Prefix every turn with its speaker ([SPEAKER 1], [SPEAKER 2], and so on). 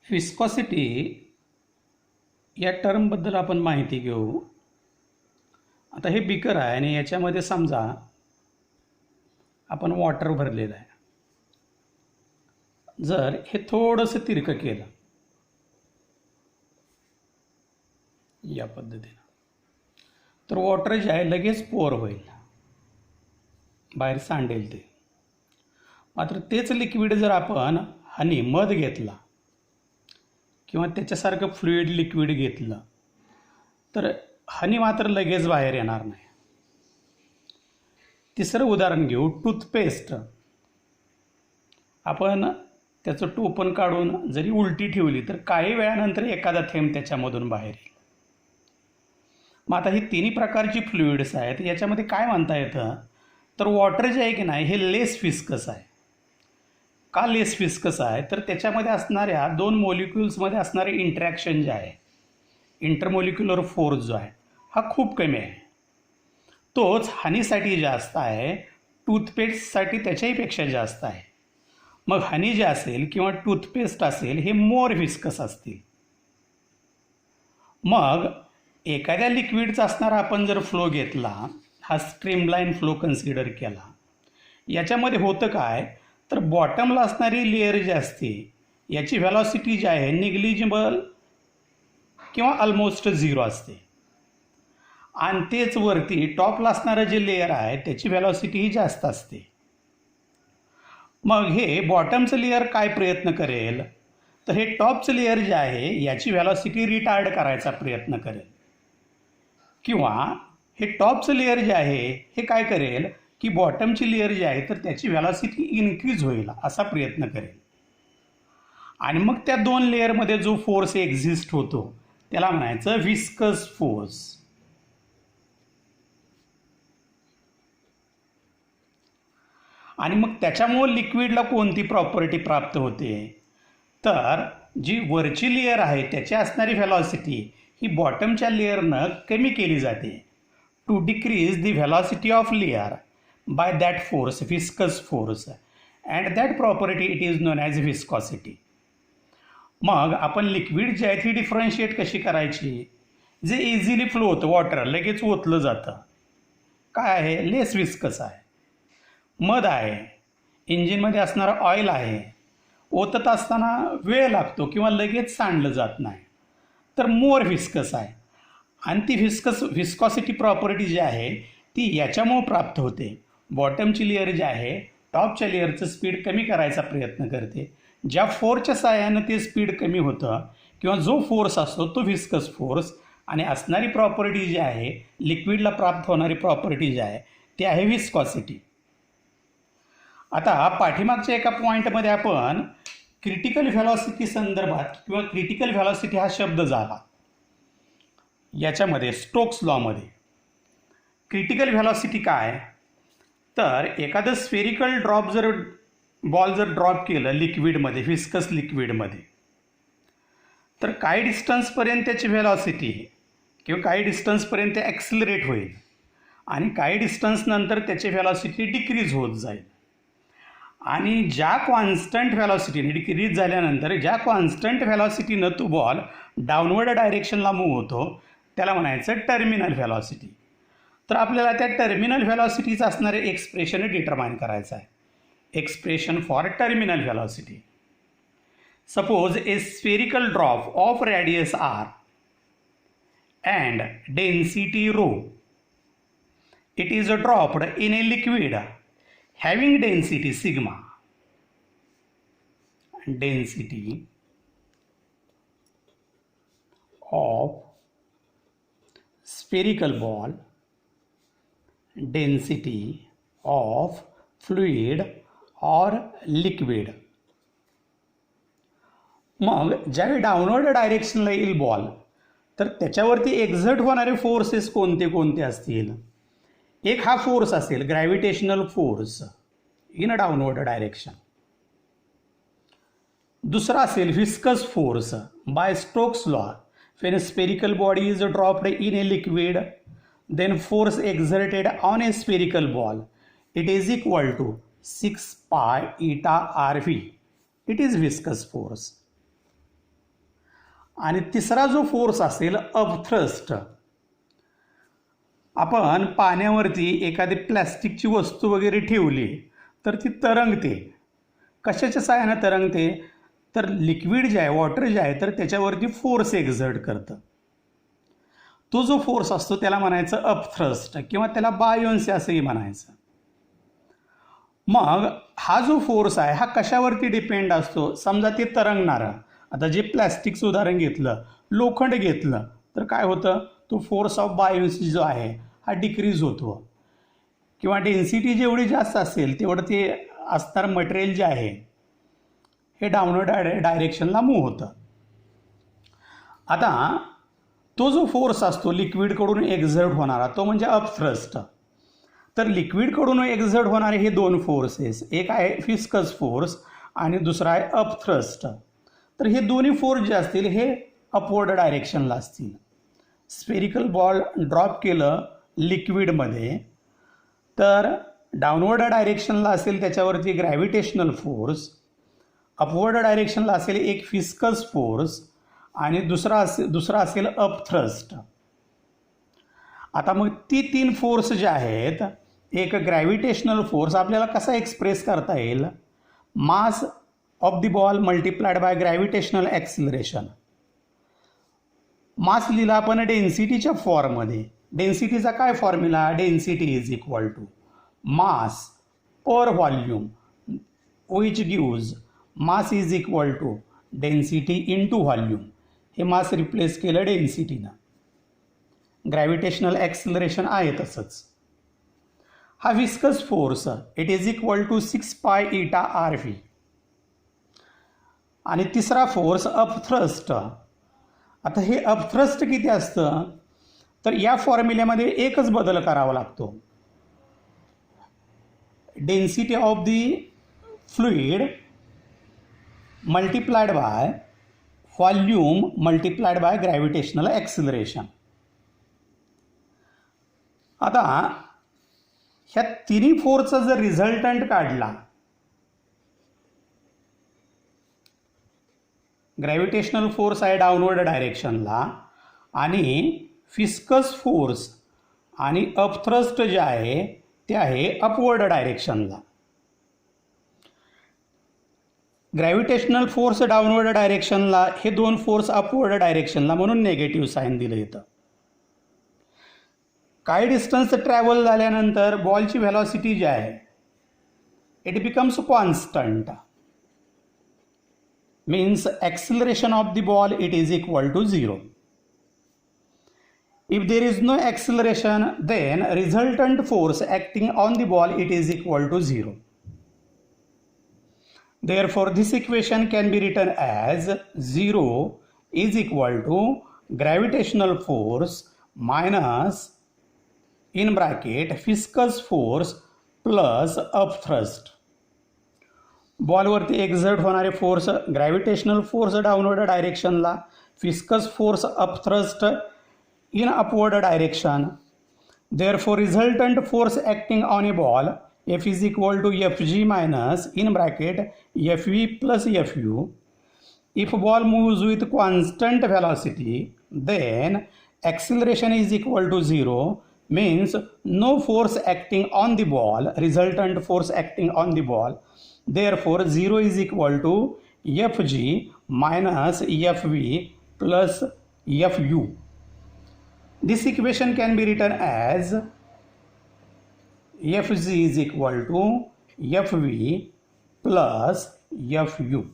[SPEAKER 1] Viscosity या टर्मबद्दल आपण माहिती घेऊ. आता हे बीकर आहे आणि याच्यामध्ये समजा आपण वॉटर भरलेलं आहे. जर हे थोडंसं तिरकं केलं या पद्धतीनं तर वॉटर जे आहे लगेच पोअर होईल, बाहेर सांडेल ते. मात्र तेच लिक्विड जर आपण मध घेतला किंवा त्याच्यासारखं फ्लुइड लिक्विड घेतलं तर मात्र लगेच बाहेर येणार नाही. तिसरं उदाहरण घेऊ, टूथपेस्ट. आपण त्याचं टोपण काढून जरी उलटी ठेवली तर काही वेळानंतर एखादा थेंब त्याच्यामधून बाहेर येईल. मग आता ही तिन्ही प्रकारची फ्लुइड्स आहेत, याच्यामध्ये काय म्हणता येतं तर वॉटर जे आहे की नाही हे लेस फिस्कस आहे. का लेस फिस्कस आहे तर त्याच्यामध्ये असणाऱ्या दोन मॉलिक्युल्समध्ये असणारे इंटरॅक्शन जे आहे, इंटरमॉलिक्युलर फोर्स जो आहे हा खूप कमी आहे. तोच हनीसाठी जास्त आहे, टूथपेस्टसाठी त्याच्याहीपेक्षा जास्त आहे. मग हनी जे असेल किंवा टूथपेस्ट असेल हे मोर फिस्कस असतील. मग एखाद्या लिक्विडचा असणारा आपण जर फ्लो घेतला, हा स्ट्रीमलाईन फ्लो कन्सिडर केला, याच्यामध्ये होतं काय तर बॉटमला असणारी लेअर जी असते याची व्हेलॉसिटी जी आहे निग्लिजिबल किंवा ऑलमोस्ट झिरो असते. आणि तेच वरती टॉपला असणारं जे लेअर आहे त्याची व्हेलॉसिटी ही जास्त असते. मग हे बॉटमचं लेअर काय प्रयत्न करेल तर हे टॉपचं लेअर जे आहे याची व्हेलॉसिटी रिटार्ड करायचा प्रयत्न करेल, किंवा हे टॉपचं लेअर जे आहे हे काय करेल की बॉटमची लेअर जी आहे तर त्याची व्हेलॉसिटी इन्क्रीज होईल असा प्रयत्न करेल. आणि मग त्या दोन लेअरमध्ये जो फोर्स एक्झिस्ट होतो त्याला म्हणायचं विस्कस फोर्स. आणि मग त्याच्यामुळे लिक्विडला कोणती प्रॉपर्टी प्राप्त होते तर जी वरची लेअर आहे त्याची असणारी व्हेलॉसिटी ही बॉटमच्या लेअरनं कमी केली जाते to decrease the velocity of layer by that force, viscous force, and that property it is known as viscosity. मग आपण लिक्विड जे आहे ती डिफरन्शिएट कशी करायची? जे इझिली फ्लो होतं वॉटर लगेच ओतलं जातं, काय आहे लेस विस्कस आहे. मध आहे, इंजिनमध्ये असणारं ऑइल आहे, ओतत असताना वेळ लागतो किंवा लगेच सांडलं जात नाही, तर मोर विस्कस आहे. आणि ती विस्कॉसिटी प्रॉपर्टी जी आहे ती याच्यामुळे प्राप्त होते. बॉटमची लेअर जी आहे टॉपच्या लेअरचं स्पीड कमी करायचा प्रयत्न करते. ज्या फोर्सच्या सहाय्यानं ते स्पीड कमी होतं किंवा जो फोर्स असतो तो विस्कस फोर्स, आणि असणारी प्रॉपर्टी जी आहे लिक्विडला प्राप्त होणारी प्रॉपर्टी जी आहे ती आहे विस्कॉसिटी. आता पाठीमागच्या एका पॉईंटमध्ये आपण क्रिटिकल व्हेलॉसिटी संदर्भात किंवा क्रिटिकल व्हेलॉसिटी हा शब्द झाला याच्यामध्ये स्टोक्स लॉमध्ये. क्रिटिकल व्हेलॉसिटी काय तर एखादं स्फेरिकल बॉल जर ड्रॉप केलं लिक्विडमध्ये, विस्कस लिक्विडमध्ये, तर काही डिस्टन्सपर्यंत त्याची व्हेलॉसिटी किंवा काही डिस्टन्सपर्यंत ॲक्सिलरेट होईल आणि काही डिस्टन्सनंतर त्याची व्हेलॉसिटी डिक्रीज होत जाईल. आणि ज्या कॉन्स्टंट व्हेलॉसिटीने डिक्रीज झाल्यानंतर ज्या कॉन्स्टंट व्हेलॉसिटीनं तो बॉल डाऊनवर्ड डायरेक्शनला मूव्ह होतो त्याला म्हणायचं टर्मिनल व्हेलॉसिटी. तर आपल्याला त्या टर्मिनल व्हेलॉसिटीचं असणारे एक्सप्रेशन डिटरमाइन करायचं आहे. Expression for terminal velocity. Suppose A spherical drop of radius r and density rho. It is dropped in a liquid having density sigma. Density of spherical ball, density of fluid or liquid. मग ज्यावेळी downward डायरेक्शनला येईल ball तर त्याच्यावरती exert होणारे forces कोणते कोणते असतील? एक हा फोर्स असेल gravitational force in a downward direction. दुसरा असेल viscous force by Stokes law. when a spherical body is dropped in a liquid, then force exerted on a spherical ball, it is equal to 6 pi eta rv. It is viscous force. आणि तिसरा जो force असेल upthrust. आपण पाण्यावरती एखादी प्लॅस्टिकची वस्तू वगैरे ठेवली तर ती तरंगते. कशाच्या सहाय्याने तरंगते? तर लिक्विड जे आहे, वॉटर जे आहे, तर त्याच्यावरती फोर्स एक्झर्ट करतं. तो जो फोर्स असतो त्याला म्हणायचं अपथ्रस्ट किंवा त्याला बायोन्सी असंही म्हणायचं. मग हा जो फोर्स आहे हा कशावरती डिपेंड असतो? समजा ते तरंगणारं, आता जे प्लॅस्टिकचं उदाहरण घेतलं, लोखंड घेतलं, तर काय होतं? तो फोर्स ऑफ बायोन्सी जो आहे हा डिक्रीज होतो किंवा डेन्सिटी जेवढी जास्त असेल तेवढं ते असणारं मटेरियल जे आहे हे डाऊनवर्ड डायरेक्शनला मूव्ह होतं. आता तो जो फोर्स असतो लिक्विडकडून एक्झर्ट होणारा तो म्हणजे अपथ्रस्ट. तर लिक्विडकडून एक्झर्ट होणारे हे दोन फोर्सेस, एक आहे फिस्कस फोर्स आणि दुसरा आहे अपथ्रस्ट. तर हे दोन्ही फोर्स जे असतील हे अपवर्ड डायरेक्शनला असतील. स्फेरिकल बॉल ड्रॉप केलं लिक्विडमध्ये तर डाऊनवर्ड डायरेक्शनला असेल त्याच्यावरती ग्रॅव्हिटेशनल फोर्स, अपवर्ड डायरेक्शनला असेल एक फिस्कस फोर्स आणि दुसरा असेल अपथ्रस्ट. आता मग ती तीन फोर्स जे आहेत, एक ग्रॅव्हिटेशनल फोर्स आपल्याला कसा एक्सप्रेस करता येईल? Mass of the ball multiplied by gravitational acceleration. Mass लिहिला आपण डेन्सिटीच्या फॉर्ममध्ये. डेन्सिटीचा काय formula? Density is equal to mass per volume which gives mass is equal to density into volume. हे मास रिप्लेस केलं डेन्सिटीनं. ग्रॅव्हिटेशनल ॲक्सिलरेशन आहे तसंच. हा viscous force it is equal to 6 pi इटा आर व्ही. आणि तिसरा फोर्स अपथ्रस्ट. आता हे अपथ्रस्ट किती असतं? तर या फॉर्म्युल्यामध्ये एकच बदल करावा लागतो. Density of the fluid multiplied by volume multiplied by gravitational acceleration. आता ह्या तिन्ही फोर्सचा जर रिझल्टंट काढला, ग्रॅव्हिटेशनल फोर्स आहे डाऊनवर्ड डायरेक्शनला आणि फिस्कस फोर्स आणि अपथ्रस्ट जे आहे ते आहे अपवर्ड डायरेक्शनला. ग्रॅव्हिटेशनल फोर्स डाऊनवर्ड डायरेक्शनला, हे दोन फोर्स अपवर्ड डायरेक्शनला, म्हणून नेगेटिव्ह साईन दिलं येतं. काही डिस्टन्स ट्रॅव्हल झाल्यानंतर बॉलची व्हेलॉसिटी जी आहे it becomes constant. means acceleration of the ball it is equal to 0. If there is no acceleration, then resultant force acting on the ball it is equal to 0. Therefore, this equation can be written as 0 is equal to gravitational force minus in bracket viscous force plus upthrust. बॉलवरती exert होणारे force gravitational force downward डायरेक्शनला, viscous force upthrust in upward direction. Therefore resultant force acting on a ball F is equal to Fg minus in bracket Fv plus Fu. If ball moves with constant velocity, then acceleration is equal to 0, means no force acting on the ball, resultant force acting on the ball. Therefore, 0 is equal to Fg minus Fv plus Fu. This equation can be written as Fg is equal to Fv plus Fu.